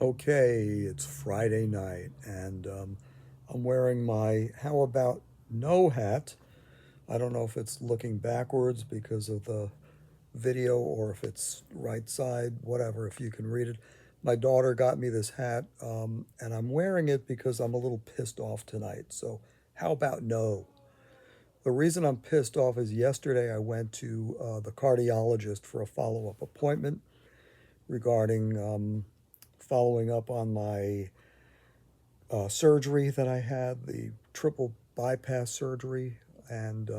Okay, it's Friday night, and I'm wearing my How About No hat. I don't know if it's looking backwards because of the video or if it's right side, whatever, if you can read it. My daughter got me this hat, and I'm wearing it because I'm a little pissed off tonight. So, how about no? The reason I'm pissed off is yesterday I went to the cardiologist for a follow up appointment regarding following up on my surgery that I had, the triple bypass surgery. And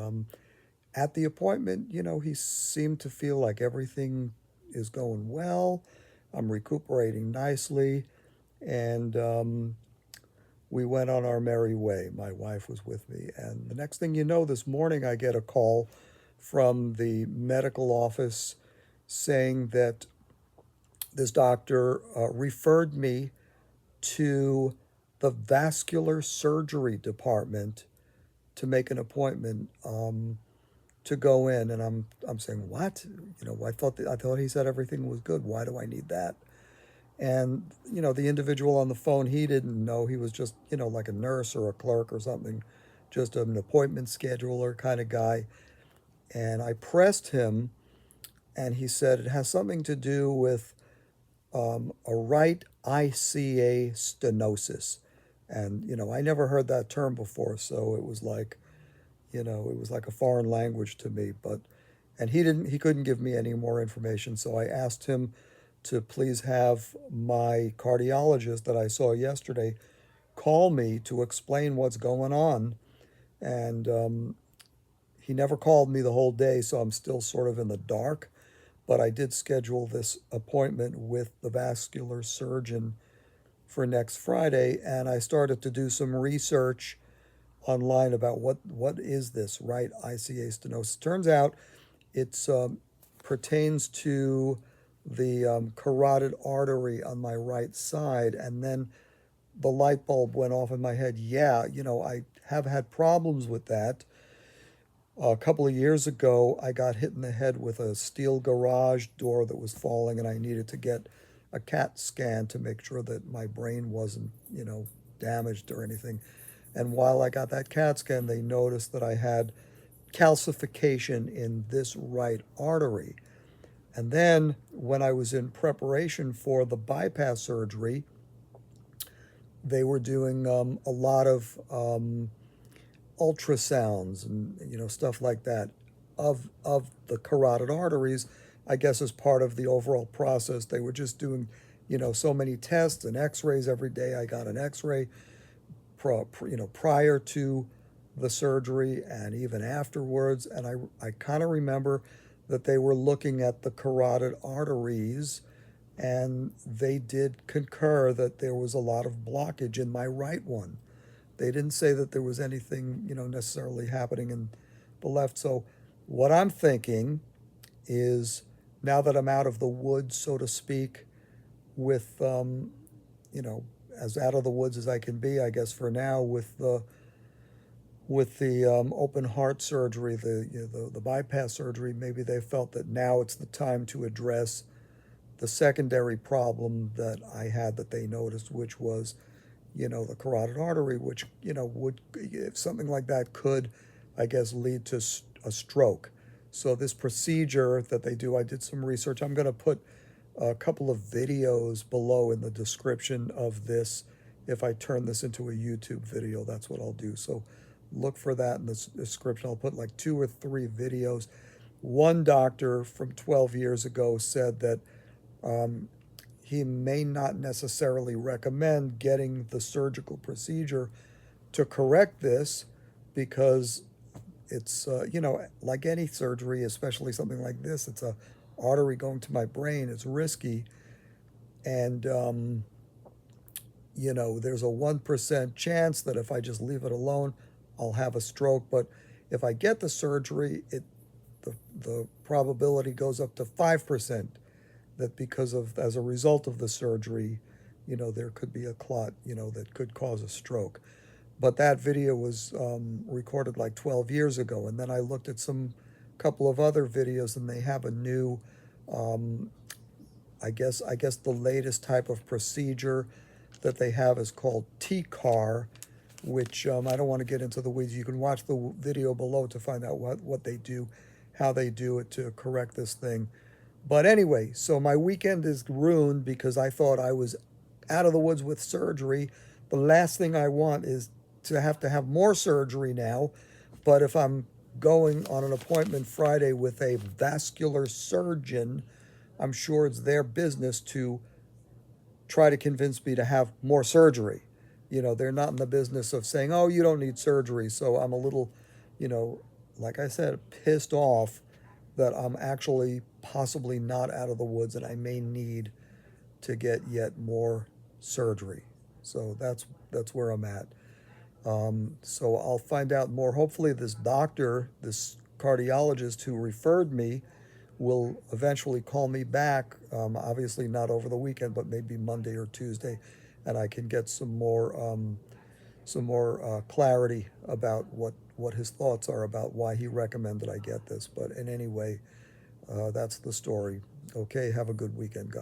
at the appointment, he seemed to feel like everything is going well. I'm recuperating nicely. And we went on our merry way. My wife was with me. And the next thing you know, this morning I get a call from the medical office saying that this doctor referred me to the vascular surgery department to make an appointment to go in, and I'm saying what? I thought he said everything was good. Why do I need that? And the individual on the phone, he didn't know. He was just like a nurse or a clerk or something, just an appointment scheduler kind of guy. And I pressed him, and he said it has something to do with a right ICA stenosis. And, I never heard that term before, so it was like a foreign language to me. And he couldn't give me any more information, so I asked him to please have my cardiologist that I saw yesterday call me to explain what's going on. And he never called me the whole day, so I'm still sort of in the dark. But I did schedule this appointment with the vascular surgeon for next Friday, and I started to do some research online about what is this right ICA stenosis. Turns out it's pertains to the carotid artery on my right side, and then the light bulb went off in my head. Yeah, I have had problems with that. A couple of years ago, I got hit in the head with a steel garage door that was falling, and I needed to get a CAT scan to make sure that my brain wasn't, damaged or anything. And while I got that CAT scan, they noticed that I had calcification in this right artery. And then when I was in preparation for the bypass surgery, they were doing a lot of ultrasounds and stuff like that of the carotid arteries. I guess as part of the overall process, they were just doing so many tests and X-rays every day. I got an X-ray prior to the surgery and even afterwards, and I kind of remember that they were looking at the carotid arteries, and they did concur that there was a lot of blockage in my right one. They didn't say that there was anything, necessarily happening in the left. So what I'm thinking is, now that I'm out of the woods, so to speak, with, you know, as out of the woods as I can be, I guess for now, with the open heart surgery, the bypass surgery, maybe they felt that now it's the time to address the secondary problem that I had that they noticed, which was the carotid artery, which, would, if something like that could, I guess, lead to a stroke. So this procedure that they do, I did some research. I'm going to put a couple of videos below in the description of this. If I turn this into a YouTube video, that's what I'll do. So look for that in the description. I'll put like 2 or 3 videos. One doctor from 12 years ago said that he may not necessarily recommend getting the surgical procedure to correct this because it's, like any surgery, especially something like this, it's a artery going to my brain. It's risky. And, there's a 1% chance that if I just leave it alone, I'll have a stroke. But if I get the surgery, the probability goes up to 5% that because of as a result of the surgery, there could be a clot, that could cause a stroke. But that video was recorded like 12 years ago, and then I looked at some couple of other videos, and they have a new I guess the latest type of procedure that they have is called TCAR, which I don't want to get into the weeds. You can watch the video below to find out what they do, how they do it to correct this thing. But anyway, so my weekend is ruined because I thought I was out of the woods with surgery. The last thing I want is to have more surgery now. But if I'm going on an appointment Friday with a vascular surgeon, I'm sure it's their business to try to convince me to have more surgery. They're not in the business of saying, oh, you don't need surgery. So I'm a little, you know, like I said, pissed off that I'm actually possibly not out of the woods and I may need to get yet more surgery. So that's where I'm at. So I'll find out more. Hopefully, this doctor, this cardiologist who referred me, will eventually call me back. Obviously, not over the weekend, but maybe Monday or Tuesday, and I can get some more clarity about what his thoughts are about why he recommended I get this. But in any way, that's the story. Okay, have a good weekend, guys.